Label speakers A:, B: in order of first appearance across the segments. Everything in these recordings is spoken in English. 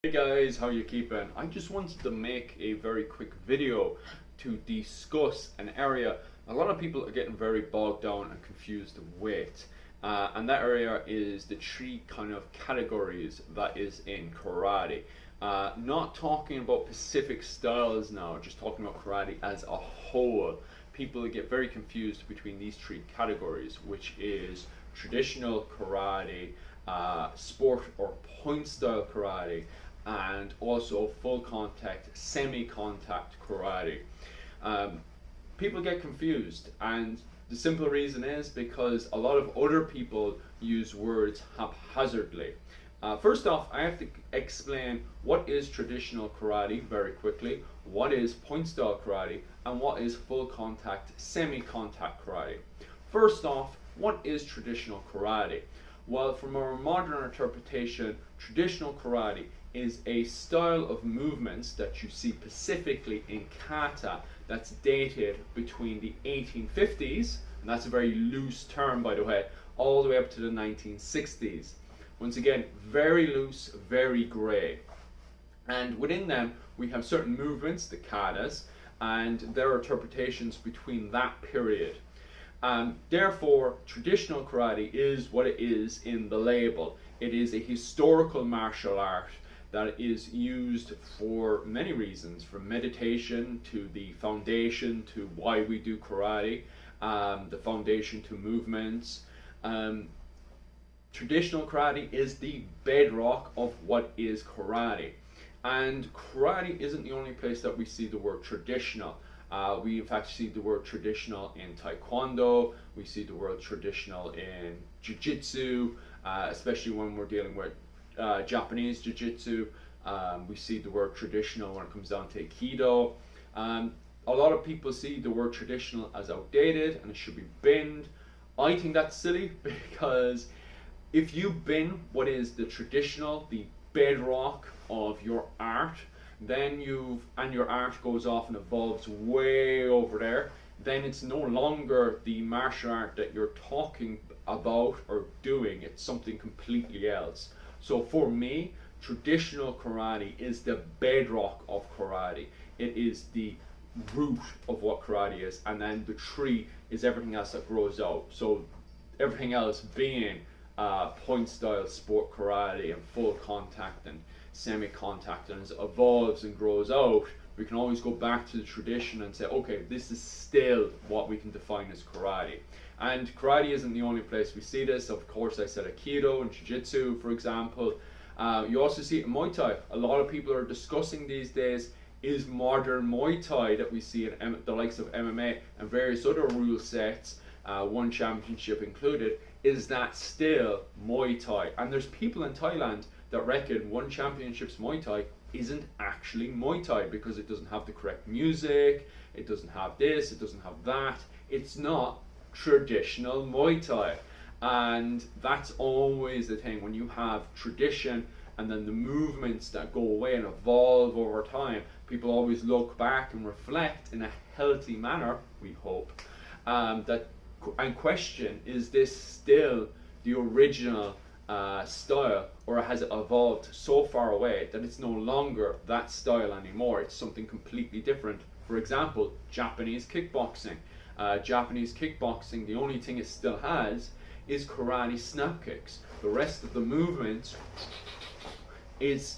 A: Hey guys, how you keeping? I just wanted to make a very quick video to discuss an area a lot of people are getting very bogged down and confused with. And that area is the three kind of categories that is in karate. Not talking about specific styles now, just talking about karate as a whole. People get very confused between these three categories, which is traditional karate, sport or point style karate, and also full contact, semi contact karate. Um, People get confused, and the simple reason is because a lot of other people use words haphazardly. First off, I have to explain what is traditional karate very quickly, what is point style karate, and what is full contact, semi contact karate. First off, what is traditional karate? Well, from a modern interpretation, traditional karate is a style of movements that you see specifically in kata that's dated between the 1850s, and that's a very loose term by the way, all the way up to the 1960s. Once again, very loose, very grey. And within them, we have certain movements, the katas, and there are interpretations between that period. Therefore, traditional karate is what it is in the label. It is a historical martial art that is used for many reasons, from meditation to the foundation to why we do karate, the foundation to movements. Traditional karate is the bedrock of what is karate. And karate isn't the only place that we see the word traditional. We in fact see the word traditional in taekwondo, we see the word traditional in jiu-jitsu, especially when we're dealing with Japanese jiu-jitsu. We see the word traditional when it comes down to aikido. A lot of people see the word traditional as outdated and it should be binned. I think that's silly because if you bin what is the traditional, the bedrock of your art, then your art goes off and evolves way over there, then it's no longer the martial art that you're talking about or doing, it's something completely else. So for me, traditional karate is the bedrock of karate. It is the root of what karate is, and then the tree is everything else that grows out. So everything else being point style sport karate and full contact and semi contact, and as it evolves and grows out, we can always go back to the tradition and say, okay, this is still what we can define as karate. And karate isn't the only place we see this. Of course, I said aikido and jiu-jitsu, for example. You also see it in Muay Thai. A lot of people are discussing these days, is modern Muay Thai that we see in the likes of MMA and various other rule sets, one championship included, is that still Muay Thai? And there's people in Thailand that reckon one championship's Muay Thai isn't actually Muay Thai because it doesn't have the correct music, it doesn't have this, it doesn't have that. It's not traditional Muay Thai. And that's always the thing when you have tradition and then the movements that go away and evolve over time. People always look back and reflect in a healthy manner, we hope, that and question, is this still the original style, or has it evolved so far away that it's no longer that style anymore? It's something completely different. For example, Japanese kickboxing. Japanese kickboxing, the only thing it still has is karate snap kicks. The rest of the movements is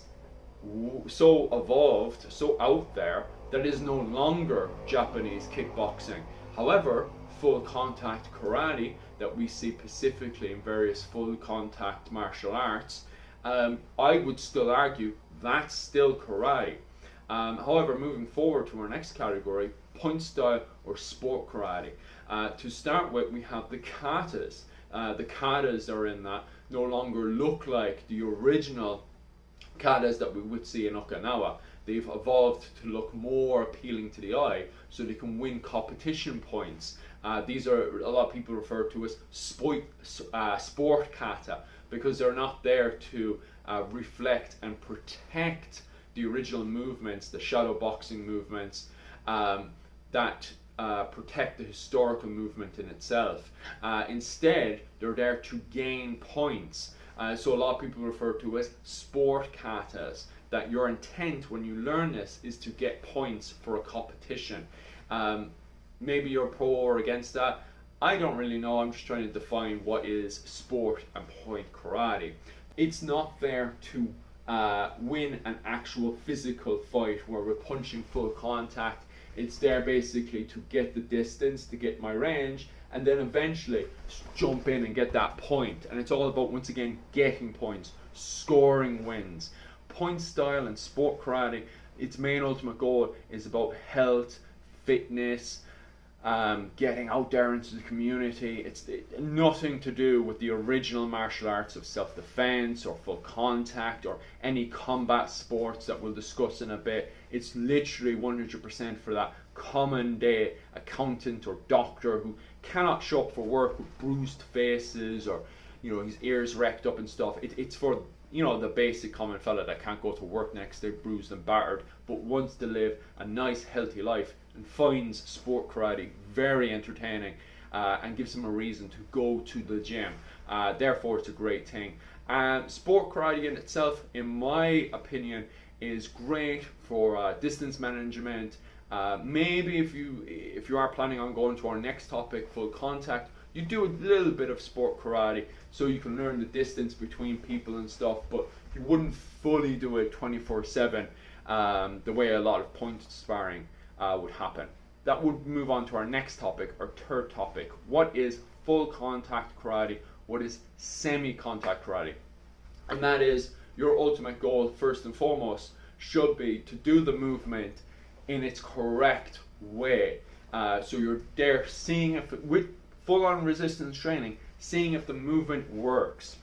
A: so evolved, so out there, that is no longer Japanese kickboxing. However, full contact karate that we see specifically in various full contact martial arts, I would still argue that's still karate. However, moving forward to our next category, point style or sport karate. To start with, we have the katas. The katas are in that no longer look like the original katas that we would see in Okinawa. They've evolved to look more appealing to the eye so they can win competition points. These are, a lot of people refer to as sport kata, because they're not there to reflect and protect the original movements, the shadow boxing movements, that protect the historical movement in itself. Instead, they're there to gain points. So a lot of people refer to as sport katas, that your intent when you learn this is to get points for a competition. Maybe you're pro or against that. I don't really know. I'm just trying to define what is sport and point karate. It's not there to win an actual physical fight where we're punching full contact. It's there basically to get the distance, to get my range, and then eventually jump in and get that point. And it's all about, once again, getting points, scoring wins. Point style and sport karate, its main ultimate goal is about health, fitness, getting out there into the community. It's nothing to do with the original martial arts of self-defense or full contact or any combat sports that we'll discuss in a bit. It's literally 100% for that common day accountant or doctor who cannot show up for work with bruised faces or, you know, his ears wrecked up and stuff. It's for, you know, the basic common fella that can't go to work next day bruised and battered, but wants to live a nice healthy life and finds sport karate very entertaining and gives him a reason to go to the gym. Therefore it's a great thing. Sport karate in itself, in my opinion, is great for distance management. Maybe if you are planning on going to our next topic, full contact, you do a little bit of sport karate so you can learn the distance between people and stuff, but you wouldn't fully do it 24/7 the way a lot of point sparring would happen. That would move on to our next topic, our third topic. What is full contact karate? What is semi-contact karate? And that is, your ultimate goal, first and foremost, should be to do the movement in its correct way. So you're there seeing if, with full-on resistance training, seeing if the movement works.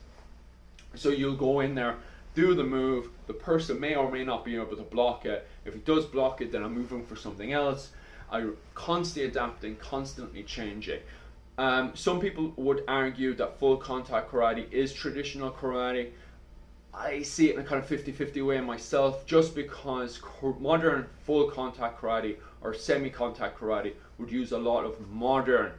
A: So you'll go in there, do the move, the person may or may not be able to block it. If he does block it, then I'm moving for something else. I'm constantly adapting, constantly changing. Some people would argue that full contact karate is traditional karate. I see it in a kind of 50-50 way myself, just because modern full contact karate or semi-contact karate would use a lot of modern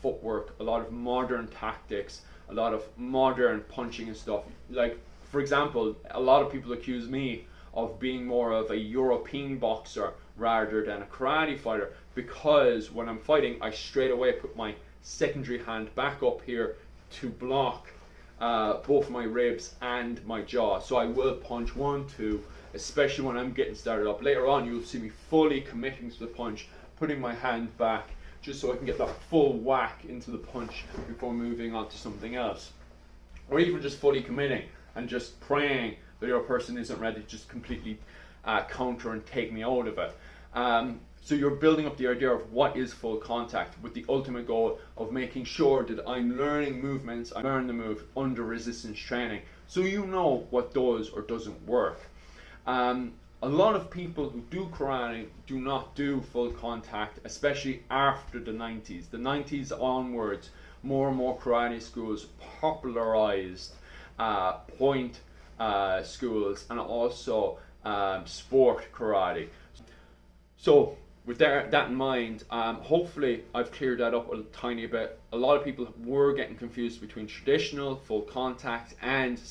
A: footwork, a lot of modern tactics, a lot of modern punching and stuff. Like, for example, a lot of people accuse me of being more of a European boxer rather than a karate fighter, because when I'm fighting, I straight away put my secondary hand back up here to block both my ribs and my jaw. So I will punch 1, 2, especially when I'm getting started up. Later on, you'll see me fully committing to the punch, putting my hand back, just so I can get that full whack into the punch before moving on to something else. Or even just fully committing and just praying that your person isn't ready to just completely counter and take me out of it. So you're building up the idea of what is full contact, with the ultimate goal of making sure that I'm learning movements, I learn the move under resistance training, so you know what does or doesn't work. A lot of people who do karate do not do full contact, especially after the 90s. The 90s onwards, more and more karate schools popularized point schools and also sport karate. So with that in mind, hopefully I've cleared that up a tiny bit. A lot of people were getting confused between traditional, full contact, and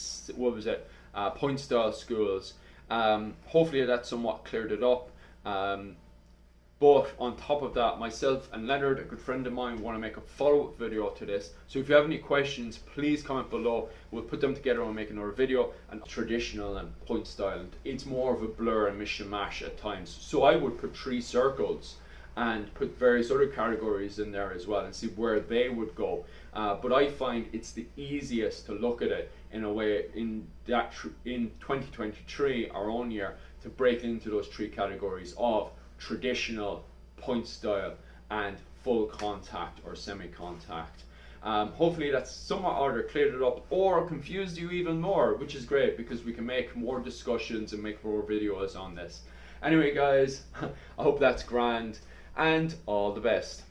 A: point style schools. Hopefully that somewhat cleared it up. But on top of that, myself and Leonard, a good friend of mine, want to make a follow-up video to this. So if you have any questions, please comment below. We'll put them together and make another video. And traditional and point style, it's more of a blur and mishmash at times. So I would put 3 circles and put various other categories in there as well and see where they would go. But I find it's the easiest to look at it in a way in 2023, our own year, to break into those 3 categories of traditional, point style, and full contact or semi-contact. Hopefully that's somewhat either cleared it up or confused you even more, which is great because we can make more discussions and make more videos on this. Anyway guys, I hope that's grand and all the best.